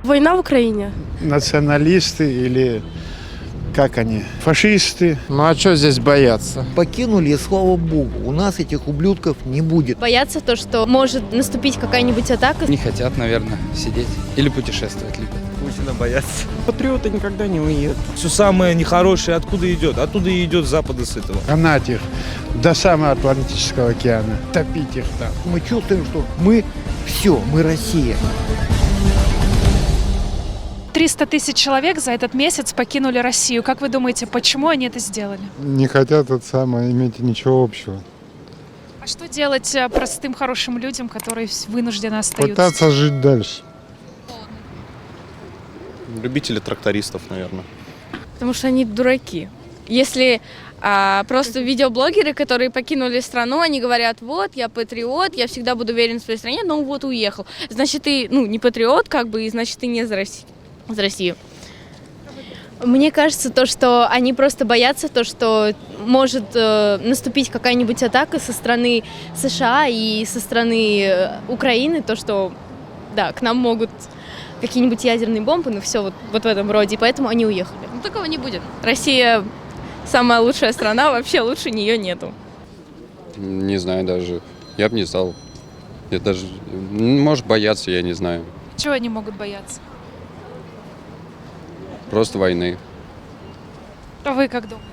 Война в Украине. Националисты или как они, фашисты. Ну а что здесь бояться? Покинули, и слава богу, у нас этих ублюдков не будет. Боятся то, что может наступить какая-нибудь атака. Не хотят, наверное, сидеть или путешествовать любят. Путина боятся. Патриоты никогда не уедут. Все самое нехорошее откуда идет? Оттуда и идет с запада с этого. Гнать их до самого Атлантического океана, топить их там. Мы чувствуем, что мы все, мы Россия. 300 тысяч человек за этот месяц покинули Россию. Как вы думаете, почему они это сделали? Не хотят иметь ничего общего. А что делать простым хорошим людям, которые вынуждены остаются? Пытаться жить дальше. Любители трактористов, наверное. Потому что они дураки. Если просто видеоблогеры, которые покинули страну, они говорят: вот, я патриот, я всегда буду верен в своей стране, но вот уехал. Значит, ты не патриот, и значит, ты не за Россию. Мне кажется, то, что они просто боятся, то, что может наступить какая-нибудь атака со стороны США и со стороны Украины, то, что, да, к нам могут какие-нибудь ядерные бомбы, все вот в этом роде, и поэтому они уехали. Но такого не будет. Россия самая лучшая страна, вообще лучше нее нету. Не знаю даже. Я бы не стал. Я даже, может, бояться, я не знаю. Чего они могут бояться? Просто войны. А вы как думаете?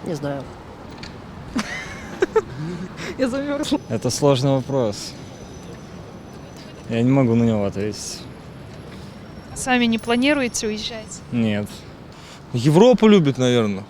Не знаю. Я замерзла. Это сложный вопрос. Я не могу на него ответить. Сами не планируете уезжать? Нет. Европу любят, наверное.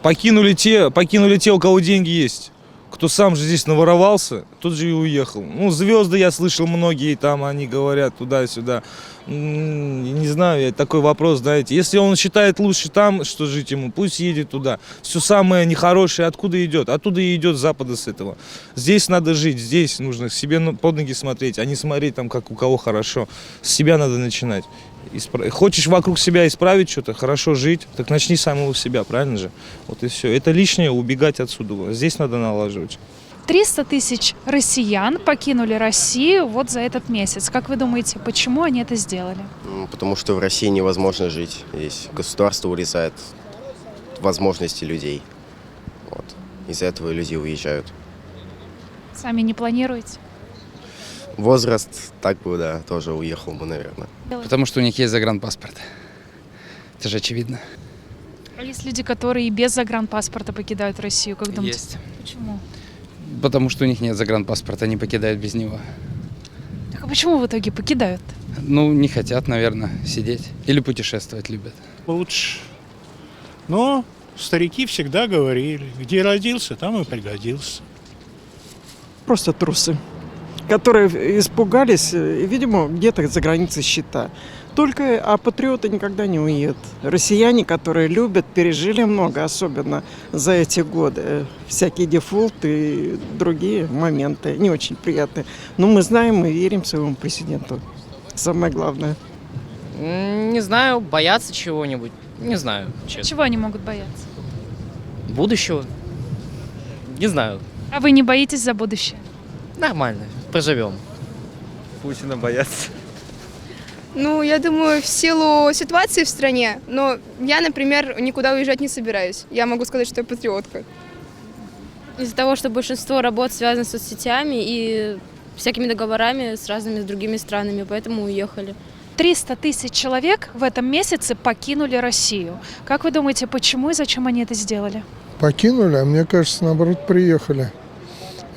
Покинули те, у кого деньги есть. Кто сам же здесь наворовался, тот же и уехал. Звезды, я слышал, многие там, они говорят туда-сюда. Не знаю, такой вопрос, знаете. Если он считает лучше там, что жить ему, пусть едет туда. Все самое нехорошее откуда идет? Оттуда и идет с запада с этого. Здесь надо жить, здесь нужно себе под ноги смотреть, а не смотреть там, как у кого хорошо. С себя надо начинать. Хочешь вокруг себя исправить что-то, хорошо жить, так начни с самого себя, правильно же? Вот и все. Это лишнее, убегать отсюда. Здесь надо налаживать. 300 тысяч россиян покинули Россию вот за этот месяц. Как вы думаете, почему они это сделали? Потому что в России невозможно жить. Здесь государство урезает возможности людей. Вот. Из-за этого люди уезжают. Сами не планируете? Возраст, так бы, да, тоже уехал бы, наверное. Потому что у них есть загранпаспорт. Это же очевидно. А есть люди, которые и без загранпаспорта покидают Россию, как думаете? Есть. Почему? Потому что у них нет загранпаспорта, они покидают без него. Так а почему в итоге покидают? Не хотят, наверное, сидеть или путешествовать любят. Лучше. Но старики всегда говорили, где родился, там и пригодился. Просто трусы, которые испугались, и, видимо, где-то за границей счета. А патриоты никогда не уедут. Россияне, которые любят, пережили много, особенно за эти годы. Всякие дефолты и другие моменты, не очень приятные. Но мы знаем, мы верим своему президенту. Самое главное. Не знаю, боятся чего-нибудь. Не знаю, честно. Чего они могут бояться? Будущего? Не знаю. А вы не боитесь за будущее? Нормально, проживем. Путина боятся. Я думаю, в силу ситуации в стране, но я, например, никуда уезжать не собираюсь. Я могу сказать, что я патриотка. Из-за того, что большинство работ связано с соцсетями и всякими договорами с разными другими странами, поэтому уехали. 300 тысяч человек в этом месяце покинули Россию. Как вы думаете, почему и зачем они это сделали? Покинули, а мне кажется, наоборот, приехали.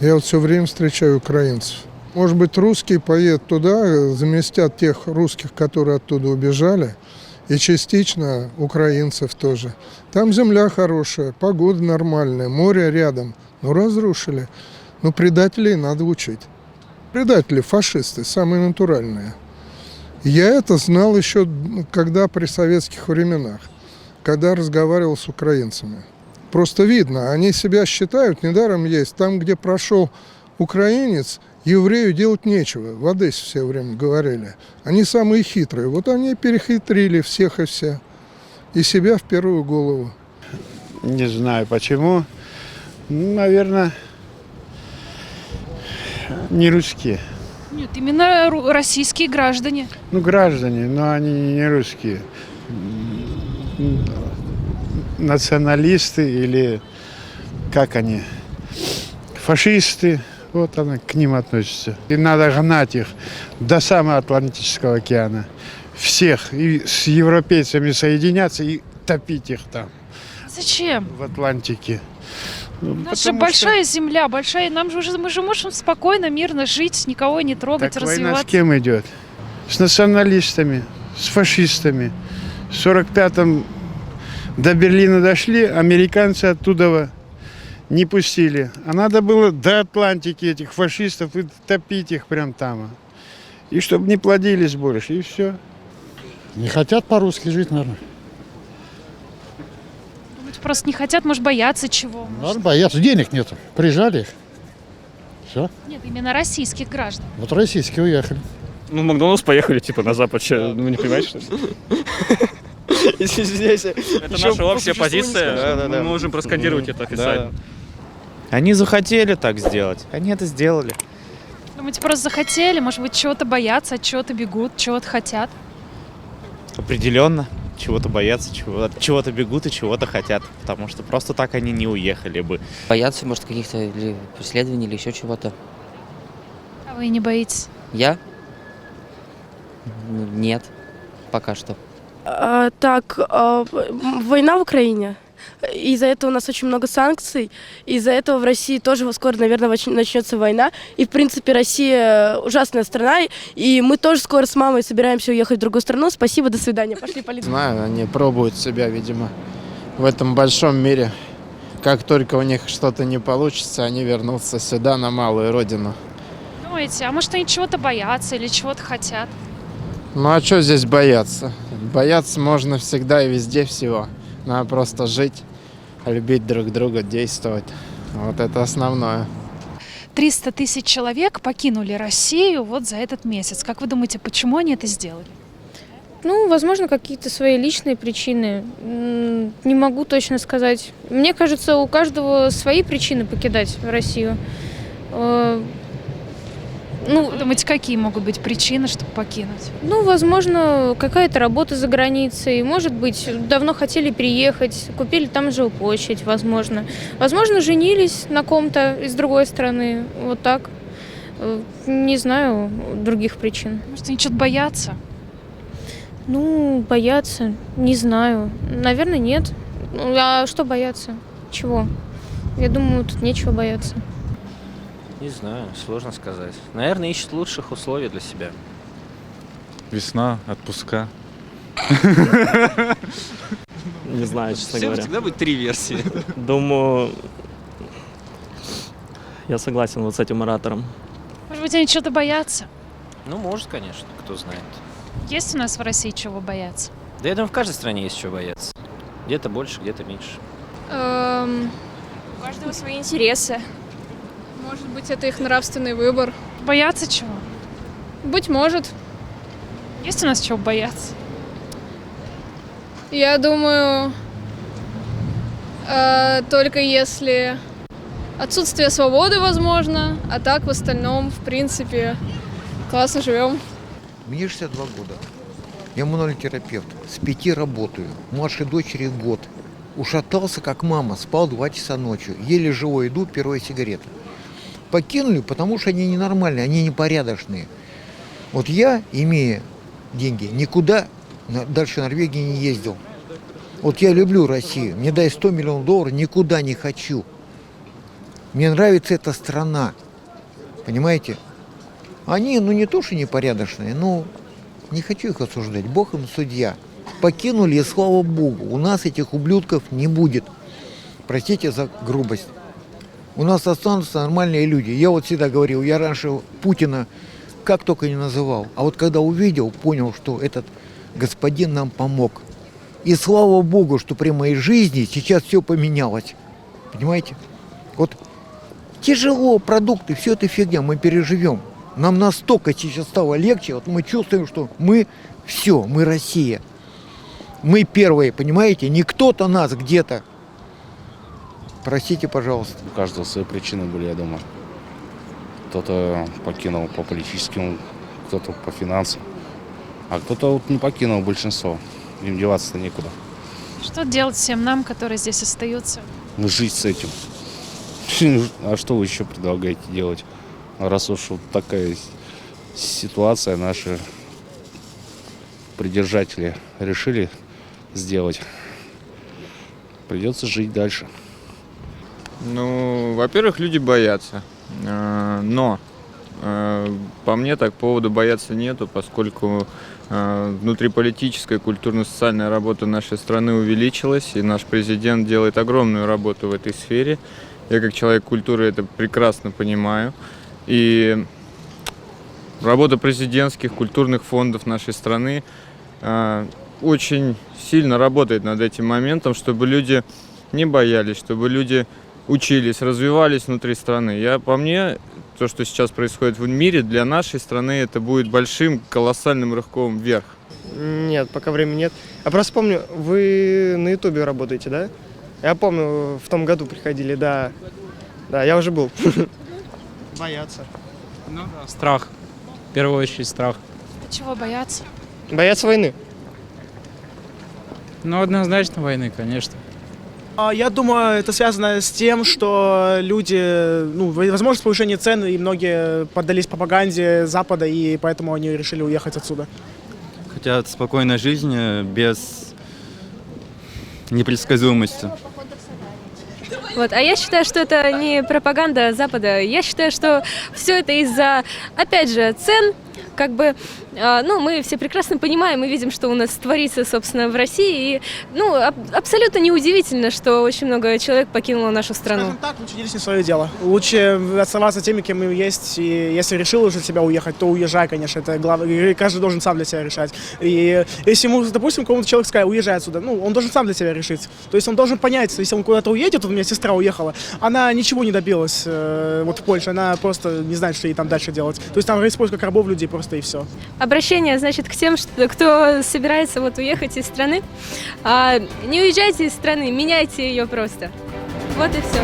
Я все время встречаю украинцев. Может быть, русские поедут туда, заместят тех русских, которые оттуда убежали, и частично украинцев тоже. Там земля хорошая, погода нормальная, море рядом. Разрушили. Предателей надо учить. Предатели, фашисты, самые натуральные. Я это знал еще при советских временах, когда разговаривал с украинцами. Просто видно, они себя считают, недаром есть. Там, где прошел украинец, еврею делать нечего. В Одессе все время говорили. Они самые хитрые. Вот они перехитрили всех и вся. И себя в первую голову. Не знаю почему. Наверное, не русские. Нет, именно российские граждане. Ну, граждане, но они не русские. Националисты или как они? Фашисты. Вот она к ним относится. И надо гнать их до самого Атлантического океана. Всех. И с европейцами соединяться и топить их там, Зачем? в Атлантике. Ну, У нас же потому большая земля, большая. Мы же можем спокойно, мирно жить, никого не трогать, Так война с развиваться. кем идет? С националистами, с фашистами. В 45-м до Берлина дошли, американцы оттуда не пустили. А надо было до Атлантики этих фашистов и топить их прям там. И чтобы не плодились больше, и все. Не хотят по-русски жить, наверное. Думаете, просто не хотят, может, боятся чего? Наверное, боятся. Денег нету. Прижали их. Все. Нет, именно российских граждан. Вот российские уехали. Ну, в Макдональдс поехали, типа, на Запад. Че, ну, вы не понимаете, что ли? Извиняйся. Это наша общая позиция. Да. Мы можем проскандировать это официально. Они захотели так сделать. Они это сделали. Думаете, просто захотели, может быть, чего-то боятся, от чего-то бегут, чего-то хотят? Определенно. Чего-то боятся, чего-то бегут и чего-то хотят. Потому что просто так они не уехали бы. Боятся, может, каких-то или преследований, или еще чего-то. А вы не боитесь? Я? Нет, пока что. Война в Украине. Из-за этого у нас очень много санкций. Из-за этого в России тоже скоро, наверное, начнется война. И, в принципе, Россия ужасная страна. И мы тоже скоро с мамой собираемся уехать в другую страну. Спасибо, до свидания. Пошли полетим. Знаю, они пробуют себя, видимо, в этом большом мире. Как только у них что-то не получится, они вернутся сюда, на малую родину. Думаете, а может, они чего-то боятся или чего-то хотят? Ну а что здесь бояться? Бояться можно всегда и везде всего. Надо просто жить, любить друг друга, действовать. Вот это основное. 300 тысяч человек покинули Россию вот за этот месяц. Как вы думаете, почему они это сделали? Ну, возможно, какие-то свои личные причины. Не могу точно сказать. Мне кажется, у каждого свои причины покидать Россию. Ну, вы думаете, какие могут быть причины, чтобы покинуть? Ну, возможно, какая-то работа за границей. Может быть, давно хотели приехать, купили там жилплощадь, возможно. Возможно, женились на ком-то из другой страны. Вот так. Не знаю других причин. Может, они что-то боятся? Ну, боятся, не знаю. Наверное, нет. Ну, а что бояться? Чего? Я думаю, тут нечего бояться. Не знаю, сложно сказать. Наверное, ищут лучших условий для себя. Весна, отпуска. Не знаю, честно говоря. Всегда будет 3 версии. Думаю, я согласен вот с этим оратором. Может быть, они чего-то боятся? Ну, может, конечно, кто знает. Есть у нас в России чего бояться? Да я думаю, в каждой стране есть чего бояться. Где-то больше, где-то меньше. У каждого свои интересы. Может быть, это их нравственный выбор. Бояться чего? Быть может. Есть у нас чего бояться? Я думаю, только если отсутствие свободы возможно, а так в остальном, в принципе, классно живем. Мне 62 года. Я мануальный-терапевт. С 5 работаю. Младшей дочери год. Ушатался, как мама. Спал 2 часа ночью. Еле живой иду, первая сигарета. Покинули, потому что они ненормальные, они непорядочные. Вот я, имея деньги, никуда дальше Норвегии не ездил. Вот я люблю Россию. Мне дай $100 миллионов, никуда не хочу. Мне нравится эта страна. Понимаете? Они, ну не то, что непорядочные, но не хочу их осуждать. Бог им судья. Покинули, и слава Богу, у нас этих ублюдков не будет. Простите за грубость. У нас останутся нормальные люди. Я вот всегда говорил, я раньше Путина как только не называл. А вот когда увидел, понял, что этот господин нам помог. И слава Богу, что при моей жизни сейчас все поменялось. Понимаете? Вот тяжело, продукты, все это фигня, мы переживем. Нам настолько сейчас стало легче, вот мы чувствуем, что мы все, мы Россия. Мы первые, понимаете? Не кто-то нас где-то. Простите, пожалуйста. У каждого свои причины были, я думаю. кто-то покинул по политическим, кто-то по финансам. А кто-то вот не покинул большинство. Им деваться-то некуда. Что делать всем нам, которые здесь остаются? Жить с этим. А что вы еще предлагаете делать? Раз уж вот такая ситуация, наши придержатели решили сделать, придется жить дальше. Ну, во-первых, люди боятся. Но по мне так повода бояться нету, поскольку внутриполитическая, культурно-социальная работа нашей страны увеличилась, и наш президент делает огромную работу в этой сфере. Я как человек культуры это прекрасно понимаю. И работа президентских культурных фондов нашей страны очень сильно работает над этим моментом, чтобы люди не боялись, чтобы люди учились, развивались внутри страны. По мне, то, что сейчас происходит в мире, для нашей страны это будет большим, колоссальным рывком вверх. Нет, пока времени нет. А просто помню, вы на Ютубе работаете, да? Я помню, в том году приходили, да. Да, я уже был. Бояться. Ну да, страх. В первую очередь страх. Чего бояться? Бояться войны. Ну, однозначно войны, конечно. Я думаю, это связано с тем, что люди, возможно, повышение цен, и многие поддались пропаганде Запада, и поэтому они решили уехать отсюда. Хотят спокойной жизни без непредсказуемости. Вот. А я считаю, что это не пропаганда Запада. Я считаю, что все это из-за, опять же, цен. Как бы, мы все прекрасно понимаем и видим, что у нас творится, собственно, в России. И, абсолютно неудивительно, что очень много человек покинуло нашу страну. Скажем так, лучше делись не свое дело. Лучше оставаться теми, кем мы есть. И если решил уже себя уехать, то уезжай, конечно. Это главное. И каждый должен сам для себя решать. И если ему, допустим, кому-то человек сказал, уезжай отсюда, он должен сам для себя решить. То есть он должен понять, если он куда-то уедет, у меня сестра уехала, она ничего не добилась в Польше, она просто не знает, что ей там дальше делать. То есть там происходит как рабов людей просто и все. Обращение, значит, к тем, кто собирается уехать из страны. Не уезжайте из страны, меняйте ее просто. Вот и все.